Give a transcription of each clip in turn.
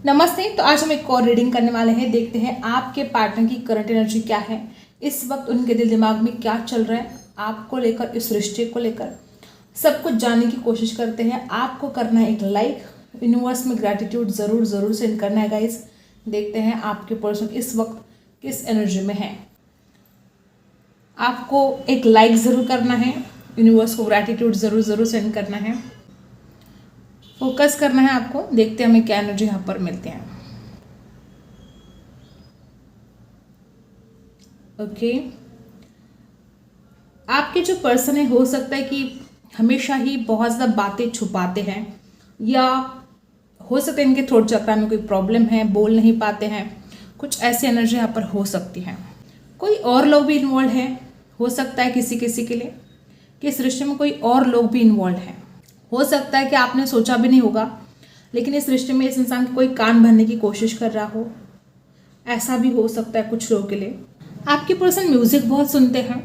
नमस्ते। तो आज हम एक और रीडिंग करने वाले हैं। देखते हैं आपके पार्टनर की करंट एनर्जी क्या है, इस वक्त उनके दिल दिमाग में क्या चल रहा है आपको लेकर, इस रिश्ते को लेकर सब कुछ जानने की कोशिश करते हैं। आपको करना है एक लाइक, यूनिवर्स में ग्रैटिट्यूड ज़रूर ज़रूर सेंड करना है गाइस। देखते हैं आपके पर्सन इस वक्त किस एनर्जी में है। आपको एक लाइक ज़रूर करना है, यूनिवर्स को ग्रैटिट्यूड ज़रूर ज़रूर सेंड करना है, फोकस करना है आपको। देखते हैं हमें क्या एनर्जी यहाँ पर मिलते हैं। ओके, आपके जो पर्सन है हो सकता है कि हमेशा ही बहुत ज़्यादा बातें छुपाते हैं, या हो सकता है इनके थ्रोट चक्र में कोई प्रॉब्लम है, बोल नहीं पाते हैं। कुछ ऐसी एनर्जी यहाँ पर हो सकती है। कोई और लोग भी इन्वॉल्व है, हो सकता है किसी किसी के लिए कि इस रिश्ते में कोई और लोग भी इन्वॉल्व हैं। हो सकता है कि आपने सोचा भी नहीं होगा, लेकिन इस रिश्ते में इस इंसान की कोई कान भरने की कोशिश कर रहा हो, ऐसा भी हो सकता है कुछ लोगों के लिए। आपके पर्सन म्यूज़िक बहुत सुनते हैं,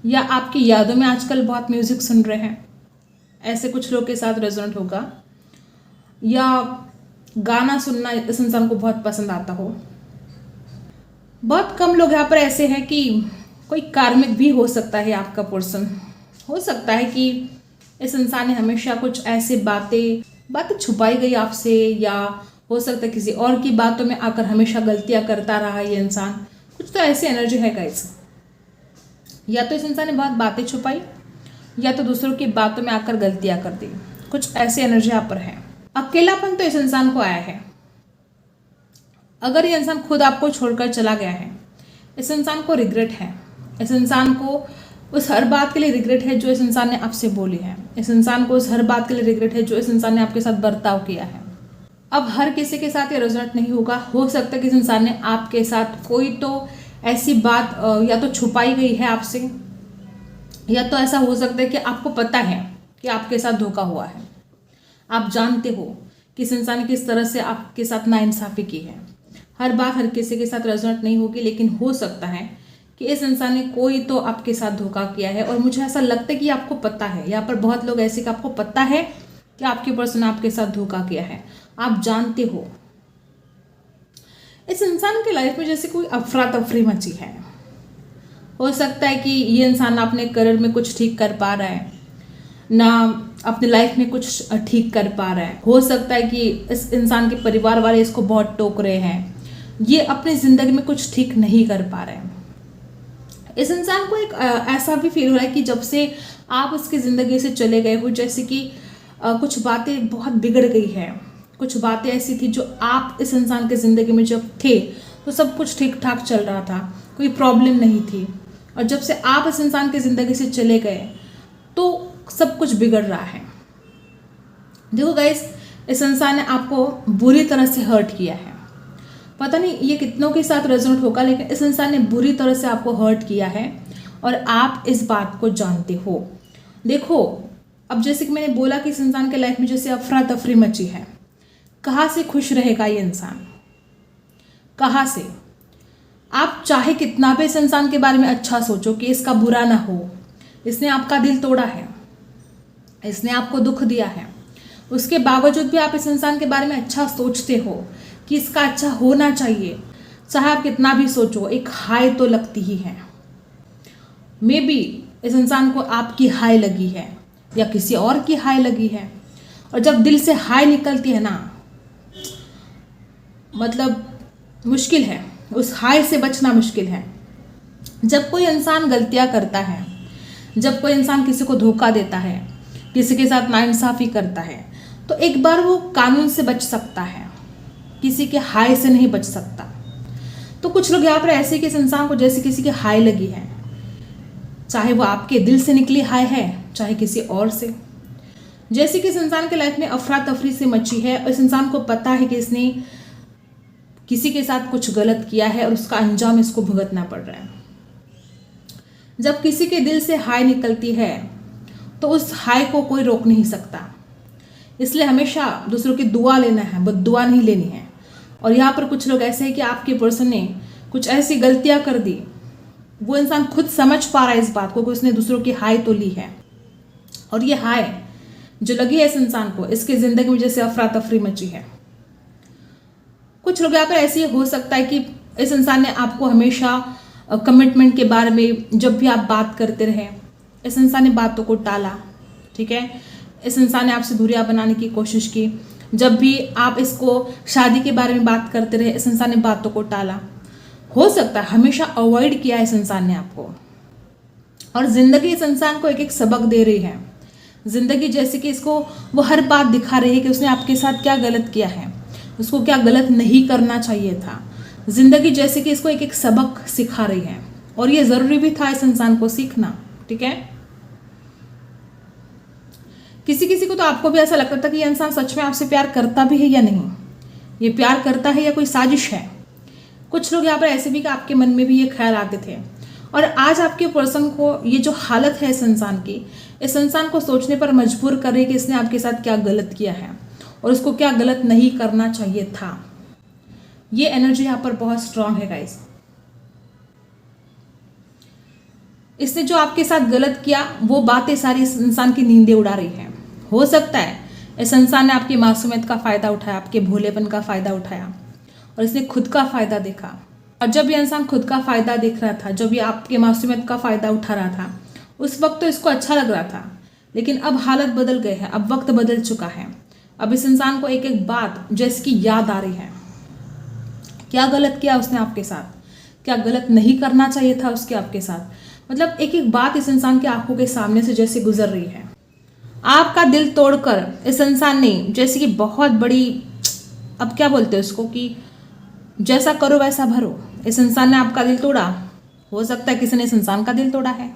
या आपकी यादों में आजकल बहुत म्यूज़िक सुन रहे हैं, ऐसे कुछ लोग के साथ रेजोनेट होगा। या गाना सुनना इस इंसान को बहुत पसंद आता हो। बहुत कम लोग यहाँ पर ऐसे हैं कि कोई कार्मिक भी हो सकता है आपका पर्सन। हो सकता है कि इस इंसान ने हमेशा कुछ ऐसे बातें छुपाई गई आपसे, या हो सकता है किसी और की बातों में आकर हमेशा गलतियां करता रहा ये इंसान। कुछ तो ऐसी एनर्जी है गाइस। या तो इस इंसान ने बहुत बातें छुपाई, या तो दूसरों की बातों में आकर गलतियां कर दी। कुछ ऐसी एनर्जी यहाँ पर है। अकेलापन तो इस इंसान को आया है। अगर ये इंसान खुद आपको छोड़कर चला गया है, इस इंसान को रिग्रेट है। इस इंसान को उस हर बात के लिए रिग्रेट है जो इस इंसान ने आपसे बोली है। इस इंसान को उस हर बात के लिए रिग्रेट है जो इस इंसान ने आपके साथ बर्ताव किया है। अब हर किसी के साथ ये रेजोनेट नहीं होगा। हो सकता है कि इस इंसान ने आपके साथ कोई तो ऐसी बात या तो छुपाई गई है आपसे, या तो ऐसा हो सकता है कि आपको पता है कि आपके साथ धोखा हुआ है। आप जानते हो कि इस इंसान ने किस तरह से आपके साथ नाइंसाफ़ी की है। हर बात हर किसी के साथ रेजोनेट नहीं होगी, लेकिन हो सकता है कि इस इंसान ने कोई तो आपके साथ धोखा किया है। और मुझे ऐसा लगता है कि आपको पता है। यहाँ पर बहुत लोग ऐसे कि आपको पता है कि आपके पर्सन आपके साथ धोखा किया है। आप जानते हो। इस इंसान की लाइफ में जैसे कोई अफरा तफरी मची है। हो सकता है कि ये इंसान अपने करियर में कुछ ठीक कर पा रहा है, ना अपने लाइफ में कुछ ठीक कर पा रहा है। हो सकता है कि इस इंसान के परिवार वाले इसको बहुत टोक रहे हैं, ये अपनी ज़िंदगी में कुछ ठीक नहीं कर पा रहे हैं। इस इंसान को एक ऐसा भी फील हो रहा है कि जब से आप उसकी ज़िंदगी से चले गए हो, जैसे कि कुछ बातें बहुत बिगड़ गई है। कुछ बातें ऐसी थी जो आप इस इंसान के ज़िंदगी में जब थे तो सब कुछ ठीक ठाक चल रहा था, कोई प्रॉब्लम नहीं थी। और जब से आप इस इंसान की ज़िंदगी से चले गए तो सब कुछ बिगड़ रहा है। देखो गाइस, इस इंसान ने आपको बुरी तरह से हर्ट किया है। पता नहीं ये कितनों के साथ रेजोनेट होगा, लेकिन इस इंसान ने बुरी तरह से आपको हर्ट किया है और आप इस बात को जानते हो। देखो, अब जैसे कि मैंने बोला कि इस इंसान के लाइफ में जैसे अफरा तफरी मची है। कहाँ से खुश रहेगा ये इंसान? कहाँ से? आप चाहे कितना भी इस इंसान के बारे में अच्छा सोचो कि इसका बुरा ना हो, इसने आपका दिल तोड़ा है, इसने आपको दुख दिया है, उसके बावजूद भी आप इस इंसान के बारे में अच्छा सोचते हो कि इसका अच्छा होना चाहिए। चाहे आप कितना भी सोचो, एक हाय तो लगती ही है। मे बी इस इंसान को आपकी हाय लगी है, या किसी और की हाय लगी है। और जब दिल से हाय निकलती है ना, मतलब मुश्किल है, उस हाय से बचना मुश्किल है। जब कोई इंसान गलतियां करता है, जब कोई इंसान किसी को धोखा देता है, किसी के साथ नाइंसाफ़ी करता है, तो एक बार वो कानून से बच सकता है, किसी के हाय से नहीं बच सकता। तो कुछ लोग यहाँ पर ऐसे कि इस इंसान को जैसे किसी की हाय लगी है, चाहे वो आपके दिल से निकली हाय है, चाहे किसी और से। जैसे कि इस इंसान के लाइफ में अफरा तफरी से मची है और इस इंसान को पता है कि इसने किसी के साथ कुछ गलत किया है और उसका अंजाम इसको भुगतना पड़ रहा है। जब किसी के दिल से हाय निकलती है तो उस हाय को कोई रोक नहीं सकता। इसलिए हमेशा दूसरों की दुआ लेना है, बद्दुआ नहीं लेनी है। और यहाँ पर कुछ लोग ऐसे हैं कि आपके पर्सन ने कुछ ऐसी गलतियाँ कर दी, वो इंसान खुद समझ पा रहा है इस बात को कि उसने दूसरों की हाय तो ली है। और ये हाय जो लगी है इस इंसान को, इसकी ज़िंदगी में जैसे अफरा तफरी मची है। कुछ लोग यहाँ पर ऐसे हो सकता है कि इस इंसान ने आपको हमेशा कमिटमेंट के बारे में जब भी आप बात करते रहे, इस इंसान ने बातों को टाला, ठीक है। इस इंसान ने आपसे दूरियां बनाने की कोशिश की। जब भी आप इसको शादी के बारे में बात करते रहे, इस इंसान ने बातों को टाला। हो सकता है हमेशा अवॉइड किया इस इंसान ने आपको, और जिंदगी इस इंसान को एक एक सबक दे रही है। जिंदगी जैसे कि इसको वो हर बात दिखा रही है कि उसने आपके साथ क्या गलत किया है, उसको क्या गलत नहीं करना चाहिए था। जिंदगी जैसे कि इसको एक एक सबक सिखा रही है, और ये जरूरी भी था इस इंसान को सीखना, ठीक है। किसी किसी को तो आपको भी ऐसा लगता था कि ये इंसान सच में आपसे प्यार करता भी है या नहीं, ये प्यार करता है या कोई साजिश है। कुछ लोग यहाँ पर ऐसे भी कि आपके मन में भी ये ख्याल आते थे, और आज आपके पर्सन को ये जो हालत है इस इंसान की, इस इंसान को सोचने पर मजबूर कर रही है कि इसने आपके साथ क्या गलत किया है और उसको क्या गलत नहीं करना चाहिए था। ये एनर्जी यहाँ पर बहुत स्ट्रांग है गाइस। इसने जो आपके साथ गलत किया वो बातें सारी इस इंसान की नींदें उड़ा रही है। हो सकता है इस इंसान ने आपकी मासूमियत का फायदा उठाया, आपके भोलेपन का फायदा उठाया, और इसने खुद का फायदा देखा। और जब ये इंसान खुद का फायदा देख रहा था, जब ये आपके मासूमियत का फायदा उठा रहा था, उस वक्त तो इसको अच्छा लग रहा था, लेकिन अब हालत बदल गए हैं, अब वक्त बदल चुका है। अब इस इंसान को एक एक बात जैसे कि याद आ रही है। क्या गलत किया उसने आपके साथ, क्या गलत नहीं करना चाहिए था उसके आपके साथ, मतलब एक एक बात इस इंसान की आंखों के सामने से जैसे गुजर रही है। आपका दिल तोड़कर इस इंसान ने जैसे कि बहुत बड़ी, अब क्या बोलते हैं उसको, कि जैसा करो वैसा भरो, इस इंसान ने आपका दिल तोड़ा। हो सकता है किसी ने इस इंसान का दिल तोड़ा है।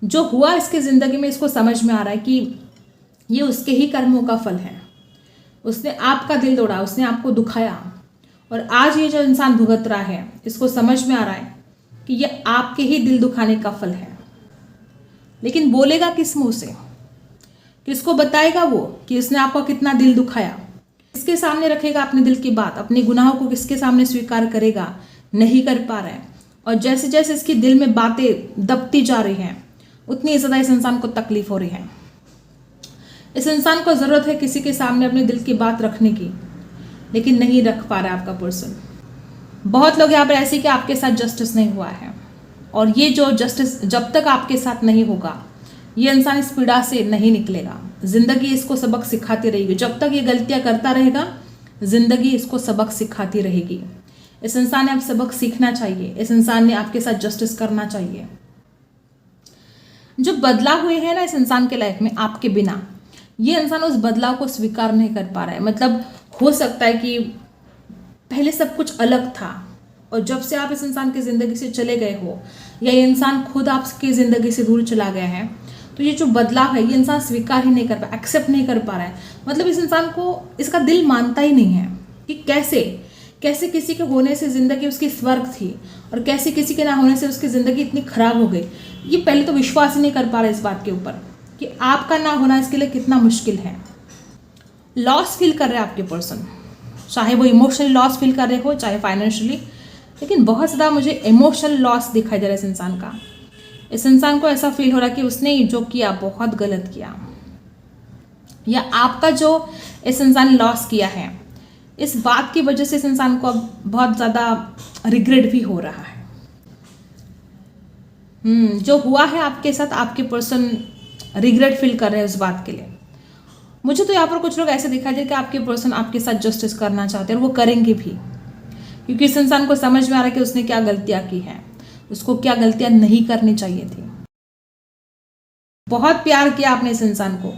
जो हुआ इसकी ज़िंदगी में इसको समझ में आ रहा है कि ये उसके ही कर्मों का फल है। उसने आपका दिल तोड़ा, उसने आपको दुखाया, और आज ये जो इंसान भुगत रहा है इसको समझ में आ रहा है कि ये आपके ही दिल दुखाने का फल है। लेकिन बोलेगा किस मुंह से, किसको बताएगा वो कि उसने आपका कितना दिल दुखाया, किसके सामने रखेगा अपने दिल की बात, अपने गुनाहों को किसके सामने स्वीकार करेगा, नहीं कर पा रहा है। और जैसे जैसे इसके दिल में बातें दबती जा रही हैं, उतनी ज़्यादा इस इंसान को तकलीफ हो रही है। इस इंसान को ज़रूरत है किसी के सामने अपने दिल की बात रखने की, लेकिन नहीं रख पा रहा आपका पर्सन। बहुत लोग यहाँ पर ऐसे कि आपके साथ जस्टिस नहीं हुआ है, और ये जो जस्टिस जब तक आपके साथ नहीं होगा, ये इंसान इस पीड़ा से नहीं निकलेगा। जिंदगी इसको सबक सिखाती रहेगी। जब तक ये गलतियां करता रहेगा, जिंदगी इसको सबक सिखाती रहेगी। इस इंसान ने अब सबक सीखना चाहिए, इस इंसान ने आपके साथ जस्टिस करना चाहिए। जो बदलाव हुए हैं ना इस इंसान के लाइफ में आपके बिना, ये इंसान उस बदलाव को स्वीकार नहीं कर पा रहा है। मतलब हो सकता है कि पहले सब कुछ अलग था, और जब से आप इस इंसान की ज़िंदगी से चले गए हो, या ये इंसान खुद आपकी ज़िंदगी से दूर चला गया है, तो ये जो बदलाव है ये इंसान स्वीकार ही नहीं कर पा, एक्सेप्ट नहीं कर पा रहा है। मतलब इस इंसान को इसका दिल मानता ही नहीं है कि कैसे कैसे किसी के होने से ज़िंदगी उसकी स्वर्ग थी, और कैसे किसी के ना होने से उसकी ज़िंदगी इतनी खराब हो गई। ये पहले तो विश्वास ही नहीं कर पा रहा इस बात के ऊपर कि आपका ना होना इसके लिए कितना मुश्किल है। लॉस फील कर रहे हैं आपके पर्सन, चाहे वो इमोशनली लॉस फील कर रहे हो, चाहे फाइनेंशियली, लेकिन बहुत ज़्यादा मुझे इमोशनल लॉस दिखाई दे रहा है इस इंसान का। इस इंसान को ऐसा फील हो रहा है कि उसने जो किया बहुत गलत किया, या आपका जो इस इंसान ने लॉस किया है, इस बात की वजह से इस इंसान को अब बहुत ज़्यादा रिग्रेट भी हो रहा है। जो हुआ है आपके साथ, आपके पर्सन रिग्रेट फील कर रहे हैं उस बात के लिए। मुझे तो यहाँ पर कुछ लोग ऐसे दिखाई दे कि आपके पर्सन आपके साथ जस्टिस करना चाहते हैं, और वो करेंगे भी, क्योंकि इस इंसान को समझ में आ रहा है कि उसने क्या गलतियाँ की हैं, उसको क्या गलतियाँ नहीं करनी चाहिए थी। बहुत प्यार किया आपने इस इंसान को,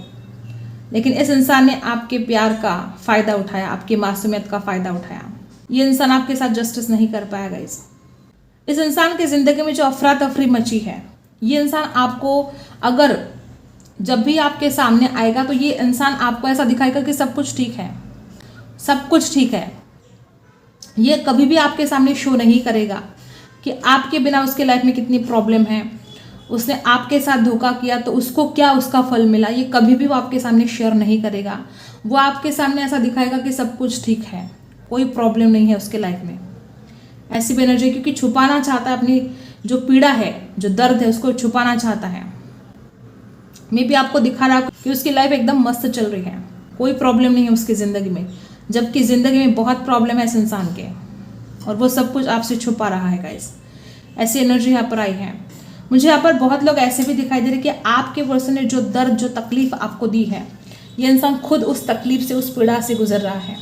लेकिन इस इंसान ने आपके प्यार का फ़ायदा उठाया, आपकी मासूमियत का फ़ायदा उठाया। ये इंसान आपके साथ जस्टिस नहीं कर पाया गाइस। इस इंसान की ज़िंदगी में जो अफरा तफरी मची है, ये इंसान आपको अगर जब भी आपके सामने आएगा तो ये इंसान आपको ऐसा दिखाएगा कि सब कुछ ठीक है, सब कुछ ठीक है। ये कभी भी आपके सामने शो नहीं करेगा कि आपके बिना उसके लाइफ में कितनी प्रॉब्लम है, उसने आपके साथ धोखा किया तो उसको क्या उसका फल मिला, ये कभी भी वो आपके सामने शेयर नहीं करेगा। वो आपके सामने ऐसा दिखाएगा कि सब कुछ ठीक है, कोई प्रॉब्लम नहीं है उसके लाइफ में। ऐसी भी एनर्जी, क्योंकि छुपाना चाहता है अपनी जो पीड़ा है, जो दर्द है, उसको छुपाना चाहता है। मे भी आपको दिखा रहा कि उसकी लाइफ एकदम मस्त चल रही है, कोई प्रॉब्लम नहीं है उसकी ज़िंदगी में, जबकि ज़िंदगी में बहुत प्रॉब्लम है इस इंसान के और वो सब कुछ आपसे छुपा रहा है गाइस। ऐसी एनर्जी यहाँ पर आई है। मुझे यहाँ पर बहुत लोग ऐसे भी दिखाई दे रहे कि आपके पर्सन ने जो दर्द, जो तकलीफ आपको दी है, ये इंसान खुद उस तकलीफ से, उस पीड़ा से गुजर रहा है।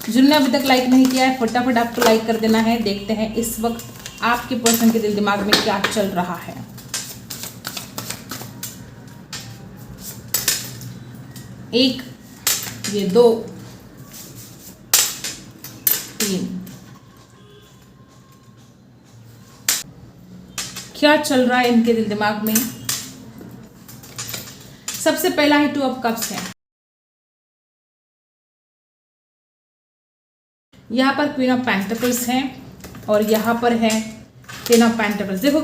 जिन्होंने अभी तक लाइक नहीं किया है फटाफट आपको लाइक कर देना है। देखते हैं इस वक्त आपके पर्सन के दिल दिमाग में क्या चल रहा है। एक, ये 2, 3, क्या चल रहा है इनके दिल दिमाग में। सबसे पहला ही 2 ऑफ कप्स है। यहाँ पर क्वीन ऑफ पेंटिकल्स है और यहाँ पर है 10 ऑफ पेंटिकल्स। देखो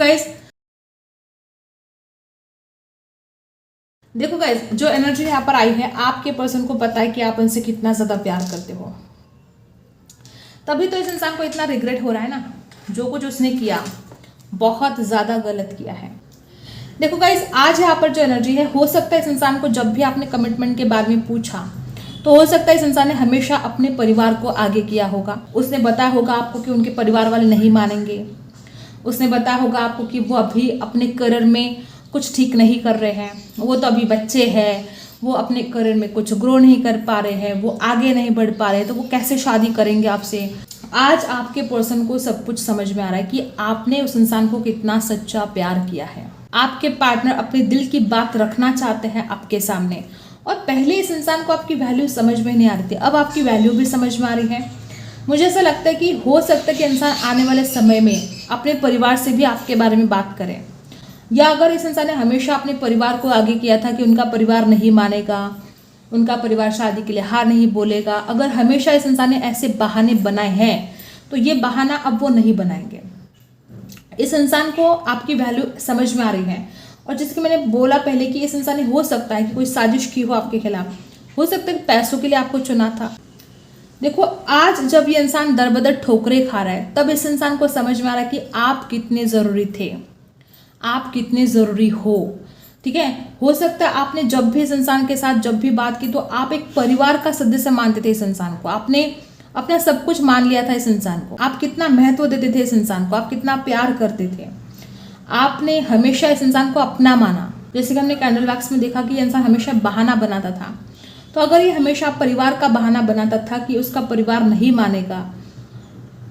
गाइस, जो एनर्जी यहाँ पर आई है, आपके पर्सन को पता है कि आप उनसे कितना ज्यादा प्यार करते हो, तभी तो इस इंसान को इतना रिग्रेट हो रहा है ना। जो कुछ उसने किया बहुत ज्यादा गलत किया है। देखो गाइस, आज यहाँ पर जो एनर्जी है, हो सकता है इस इंसान को जब भी आपने कमिटमेंट के बारे में पूछा तो हो सकता है इस इंसान ने हमेशा अपने परिवार को आगे किया होगा। उसने बताया होगा आपको कि उनके परिवार वाले नहीं मानेंगे। उसने बताया होगा आपको कि वो अभी अपने करियर में कुछ ठीक नहीं कर रहे हैं, वो तो अभी बच्चे हैं, वो अपने करियर में कुछ ग्रो नहीं कर पा रहे हैं, वो आगे नहीं बढ़ पा रहे, तो वो कैसे शादी करेंगे आपसे। आज आपके पर्सन को सब कुछ समझ में आ रहा है कि आपने उस इंसान को कितना सच्चा प्यार किया है। आपके पार्टनर अपने दिल की बात रखना चाहते हैं आपके सामने, और पहले इस इंसान को आपकी वैल्यू समझ में नहीं आ रही थी, अब आपकी वैल्यू भी समझ में आ रही है। मुझे ऐसा लगता है कि हो सकता है कि इंसान आने वाले समय में अपने परिवार से भी आपके बारे में बात करे, या अगर इस इंसान ने हमेशा अपने परिवार को आगे किया था कि उनका परिवार नहीं मानेगा, उनका परिवार शादी के लिए हाँ नहीं बोलेगा, अगर हमेशा इस इंसान ने ऐसे बहाने बनाए हैं तो ये बहाना अब वो नहीं बनाएंगे। इस इंसान को आपकी वैल्यू समझ में आ रही है, और जिसके मैंने बोला पहले कि इस इंसान ने हो सकता है कि कोई साजिश की हो आपके खिलाफ, हो सकता है कि पैसों के लिए आपको चुना था। देखो, आज जब ये इंसान दरबदर ठोकरे खा रहा है, तब इस इंसान को समझ में आ रहा है कि आप कितने ज़रूरी थे, आप कितने ज़रूरी हो। ठीक है, हो सकता है आपने जब भी इस इंसान के साथ जब भी बात की तो आप एक परिवार का सदस्य मानते थे इस इंसान को, आपने अपना सब कुछ मान लिया था इस इंसान को, आप कितना महत्व देते थे इस इंसान को, आप कितना प्यार करते थे, आपने हमेशा इस इंसान को अपना माना। जैसे कि हमने कैंडल वैक्स में देखा कि ये इंसान हमेशा बहाना बनाता था, तो अगर ये हमेशा परिवार का बहाना बनाता था कि उसका परिवार नहीं मानेगा,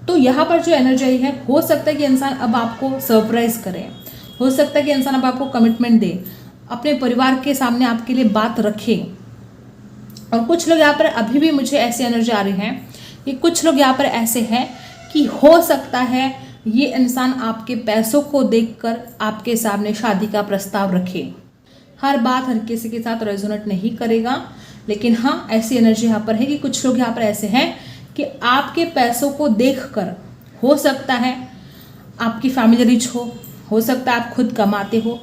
तो यहाँ पर जो एनर्जी है, हो सकता है कि इंसान अब आपको सरप्राइज करे, हो सकता है कि इंसान अब आपको कमिटमेंट दे, अपने परिवार के सामने आपके लिए बात रखे। और कुछ लोग यहाँ पर अभी भी मुझे ऐसी एनर्जी आ रही है कि कुछ लोग यहाँ पर ऐसे हैं कि हो सकता है ये इंसान आपके पैसों को देखकर आपके सामने शादी का प्रस्ताव रखे। हर बात हर किसी के साथ रेजोनेट नहीं करेगा, लेकिन हाँ, ऐसी एनर्जी यहाँ पर है कि कुछ लोग यहाँ पर ऐसे हैं कि आपके पैसों को देखकर हो सकता है आपकी फैमिली रिच हो सकता है आप खुद कमाते हो।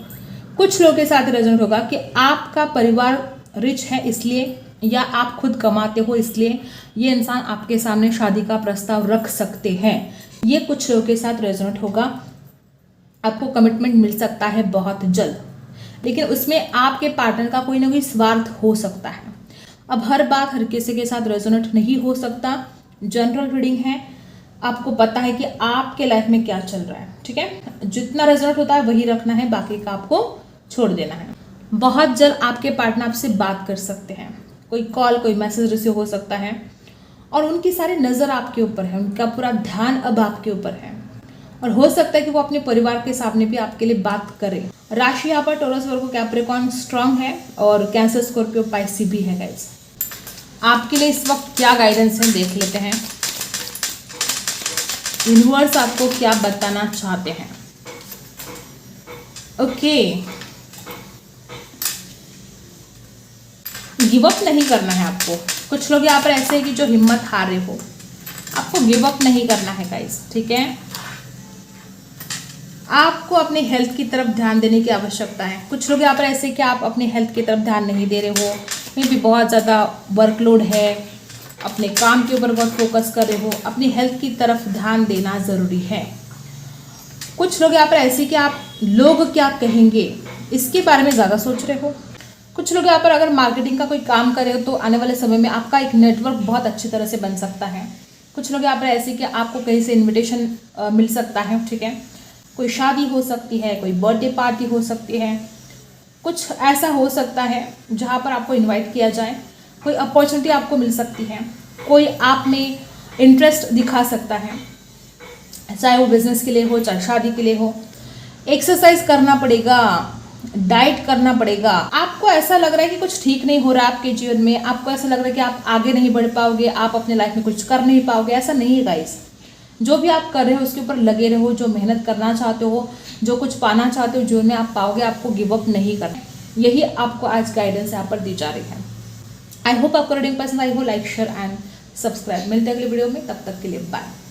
कुछ लोगों के साथ रेजोनेट होगा कि आपका परिवार रिच है इसलिए, या आप खुद कमाते हो इसलिए ये इंसान आपके सामने शादी का प्रस्ताव रख सकते हैं। ये कुछ लोगों के साथ रेजोनेट होगा। आपको कमिटमेंट मिल सकता है बहुत जल्द, लेकिन उसमें आपके पार्टनर का कोई ना कोई स्वार्थ हो सकता है। अब हर बात हर किसी के साथ रेजोनेट नहीं हो सकता, जनरल रीडिंग है, आपको पता है कि आपके लाइफ में क्या चल रहा है। ठीक है, जितना रेजोनेट होता है वही रखना है, बाकी का आपको छोड़ देना है। बहुत जल्द आपके पार्टनर आपसे बात कर सकते हैं, कोई कॉल कोई मैसेज रिसीव हो सकता है, और उनकी सारी नज़र आपके ऊपर है, उनका पूरा ध्यान अब आपके ऊपर है, और हो सकता है कि वो अपने परिवार के सामने भी आपके लिए बात करें। राशि यहाँ पर टॉरस, वर्गो, कैप्रिकॉर्न स्ट्रांग है, और कैंसर, स्कॉर्पियो, पाइसी भी है गाइस। आपके लिए इस वक्त क्या गाइडेंस है देख लेते हैं। यूनिवर्स आपको क्या बताना चाहते हैं। ओके, गिव अप नहीं करना है आपको। कुछ लोग यहाँ पर ऐसे हैं कि जो हिम्मत हार रहे हो, आपको गिव अप नहीं करना है गाइस। ठीक है, आपको अपने हेल्थ की तरफ ध्यान देने की आवश्यकता है। कुछ लोग यहाँ पर ऐसे कि आप अपने हेल्थ की तरफ ध्यान नहीं दे रहे हो, मे भी बहुत ज़्यादा वर्कलोड है, अपने काम के ऊपर बहुत फोकस कर रहे हो, अपनी हेल्थ की तरफ ध्यान देना ज़रूरी है। कुछ लोग यहाँ पर ऐसे कि आप लोग क्या कहेंगे इसके बारे में ज़्यादा सोच रहे हो। कुछ लोग यहाँ पर अगर मार्केटिंग का कोई काम करे तो आने वाले समय में आपका एक नेटवर्क बहुत अच्छी तरह से बन सकता है। कुछ लोग यहाँ पर ऐसे कि आपको कहीं से इनविटेशन मिल सकता है, ठीक है। कोई शादी हो सकती है, कोई बर्थडे पार्टी हो सकती है, कुछ ऐसा हो सकता है जहाँ पर आपको इनवाइट किया जाए। कोई अपॉर्चुनिटी आपको मिल सकती है, कोई आप में इंटरेस्ट दिखा सकता है, चाहे वो बिजनेस के लिए हो, चाहे शादी के लिए हो। एक्सरसाइज करना पड़ेगा, डाइट करना पड़ेगा। आपको ऐसा लग रहा है कि कुछ ठीक नहीं हो रहा है आपके जीवन में, आपको ऐसा लग रहा है कि आप आगे नहीं बढ़ पाओगे, आप अपने लाइफ में कुछ कर नहीं पाओगे, ऐसा नहीं है गाइस। जो भी आप कर रहे हो उसके ऊपर लगे रहो, जो मेहनत करना चाहते हो, जो कुछ पाना चाहते हो जीवन में आप पाओगे, आपको गिव अप नहीं करना। यही आपको आज गाइडेंस यहाँ पर दी जा रही है। आई होप आपको रीडिंग पसंद आई हो। Like share and subscribe. मिलते हैं अगले वीडियो में, तब तक के लिए बाय।